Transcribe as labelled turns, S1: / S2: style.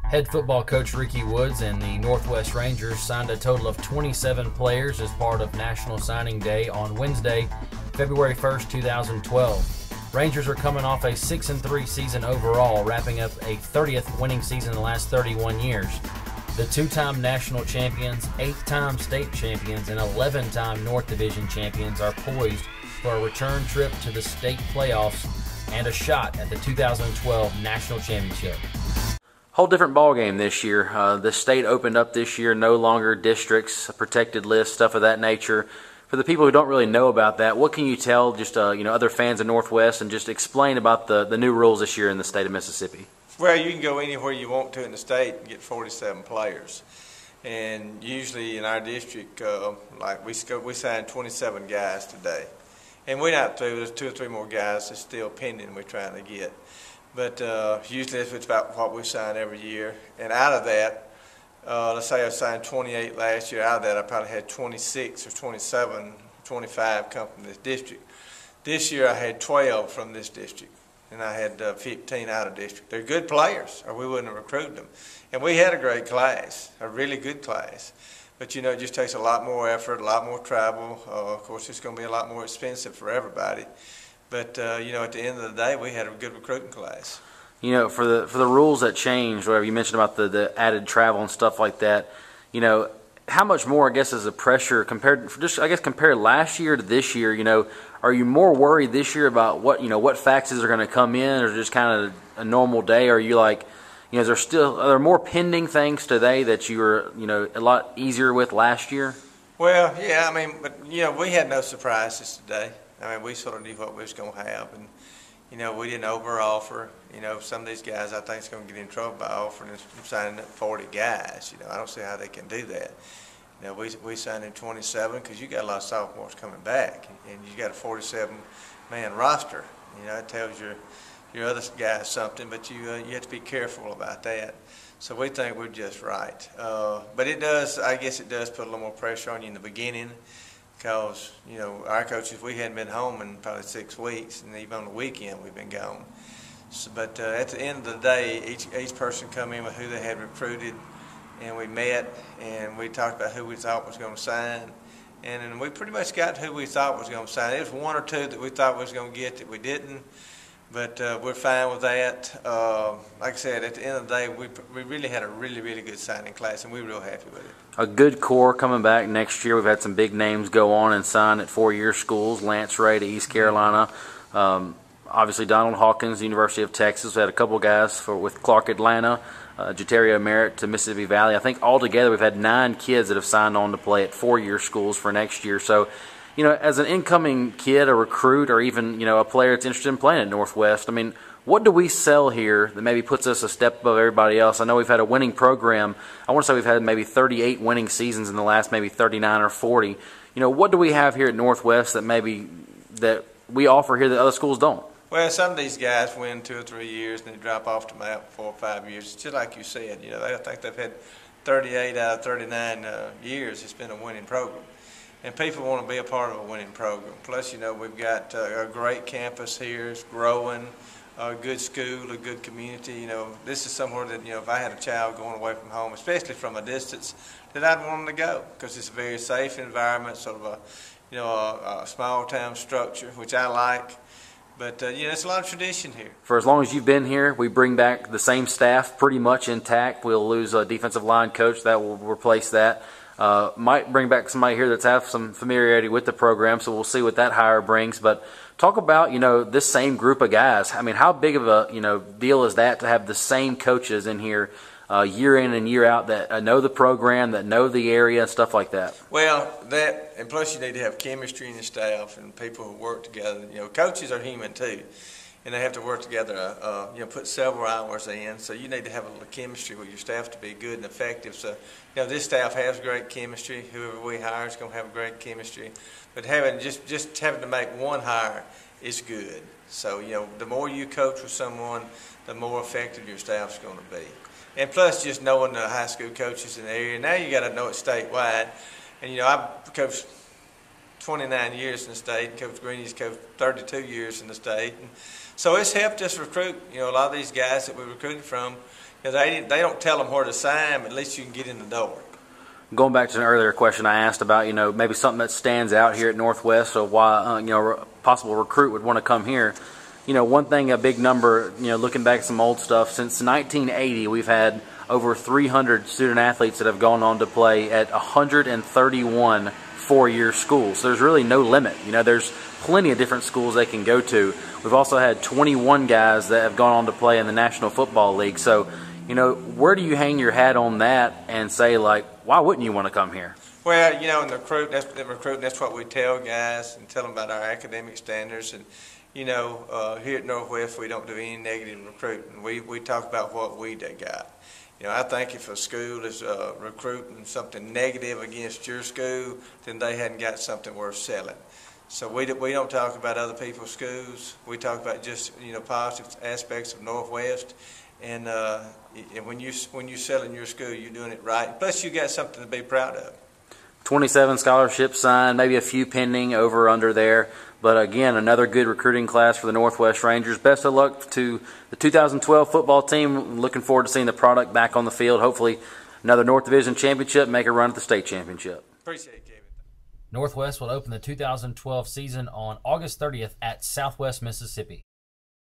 S1: Head football coach Ricky Woods and the Northwest Rangers signed a total of 27 players as part of National Signing Day on Wednesday, February 1st, 2012. Rangers are coming off a 6-3 season overall, wrapping up a 30th winning season in the last 31 years. The two-time national champions, 8-time state champions, and 11-time North Division champions are poised for a return trip to the state playoffs and a shot at the 2012 national championship. Whole different ball game this year. The state opened up this year, no longer districts, a protected list, stuff of that nature. For the people who don't really know about that, what can you tell just other fans of Northwest, and just explain about the new rules this year in the state of Mississippi?
S2: Well, you can go anywhere you want to in the state and get 47 players. And usually in our district, we signed 27 guys today. And we're not through. There's 2 or 3 more guys that's still pending we're trying to get. But usually it's about what we sign every year. And out of that, let's say I signed 28 last year. Out of that, I probably had 26 or 27, 25 come from this district. This year I had 12 from this district, and I had 15 out of district. They're good players, or we wouldn't have recruited them. And we had a great class, a really good class. But, it just takes a lot more effort, a lot more travel. Of course, it's going to be a lot more expensive for everybody. But, at the end of the day, we had a good recruiting class.
S1: For the rules that changed, whatever you mentioned about the added travel and stuff like that, how much more, I guess, is the pressure compared last year to this year? Are you more worried this year about what faxes are going to come in, or just kind of a normal day? Or are you like, are there more pending things today that you were, a lot easier with last year?
S2: Well, yeah, but we had no surprises today. We sort of knew what we was going to have, and we didn't over-offer. Some of these guys I think is going to get in trouble by offering and signing up 40 guys. I don't see how they can do that. We signed in 27 because you got a lot of sophomores coming back, and you got a 47-man roster. It tells your other guys something, but you have to be careful about that. So we think we're just right. But I guess it does put a little more pressure on you in the beginning. Because, our coaches, we hadn't been home in probably 6 weeks, and even on the weekend we've been gone. But at the end of the day, each person come in with who they had recruited, and we met, and we talked about who we thought was going to sign. And then we pretty much got who we thought was going to sign. There was 1 or 2 that we thought we was going to get that we didn't. But we're fine with that. Like I said, at the end of the day, we really had a really, really good signing class, and we're real happy with it.
S1: A good core coming back next year. We've had some big names go on and sign at 4-year schools. Lance Ray to East Carolina. Obviously, Donald Hawkins, University of Texas. We had a couple guys with Clark Atlanta. Jeterio Merritt to Mississippi Valley. I think altogether we've had 9 kids that have signed on to play at 4-year schools for next year. So, as an incoming kid, a recruit, or even, a player that's interested in playing at Northwest, what do we sell here that maybe puts us a step above everybody else? I know we've had a winning program. I want to say we've had maybe 38 winning seasons in the last maybe 39 or 40. What do we have here at Northwest that we offer here that other schools don't?
S2: Well, some of these guys win 2 or 3 years and they drop off the map 4 or 5 years. Just like you said, I think they've had 38 out of 39 years. It's been a winning program. And people want to be a part of a winning program. Plus, we've got a great campus here. It's growing, a good school, a good community. This is somewhere that, if I had a child going away from home, especially from a distance, that I'd want them to go, because it's a very safe environment, sort of a small town structure, which I like. But, it's a lot of tradition here.
S1: For as long as you've been here, we bring back the same staff pretty much intact. We'll lose a defensive line coach. That will replace that. Might bring back somebody here that's have some familiarity with the program, so we'll see what that hire brings. But talk about, this same group of guys. How big of a, deal is that to have the same coaches in here year in and year out that know the program, that know the area, and stuff like that?
S2: Well, that, and plus you need to have chemistry in the staff and people who work together. Coaches are human too, and they have to work together, put several hours in. So you need to have a little chemistry with your staff to be good and effective. So, this staff has great chemistry. Whoever we hire is going to have great chemistry. But just having to make one hire is good. So, the more you coach with someone, the more effective your staff's going to be. And plus, just knowing the high school coaches in the area. Now you got to know it statewide. And, I've coached 29 years in the state, and Coach Greeny's coached 32 years in the state. And so it's helped us recruit. A lot of these guys that we recruited from, they don't tell them where to sign, but at least you can get in the door.
S1: Going back to an earlier question I asked about, maybe something that stands out here at Northwest, or why, a possible recruit would want to come here. One thing, a big number, looking back at some old stuff, since 1980, we've had over 300 student athletes that have gone on to play at 131 four-year schools. So there's really no limit. There's plenty of different schools they can go to. We've also had 21 guys that have gone on to play in the National Football League. So, where do you hang your hat on that and say, like, why wouldn't you want to come here?
S2: Well, in the recruiting, that's what we tell guys and tell them about our academic standards. And, here at Northwest, we don't do any negative recruiting. We talk about what we got. I think if a school is recruiting something negative against your school, then they hadn't got something worth selling. So we don't talk about other people's schools. We talk about just positive aspects of Northwest. And when you're selling your school, you're doing it right. Plus, you got something to be proud of. 27
S1: scholarships signed, maybe a few pending over under there. But again, another good recruiting class for the Northwest Rangers. Best of luck to the 2012 football team. Looking forward to seeing the product back on the field. Hopefully another North Division championship, make a run at the state championship.
S2: Appreciate it, Kevin.
S1: Northwest will open the 2012 season on August 30th at Southwest Mississippi.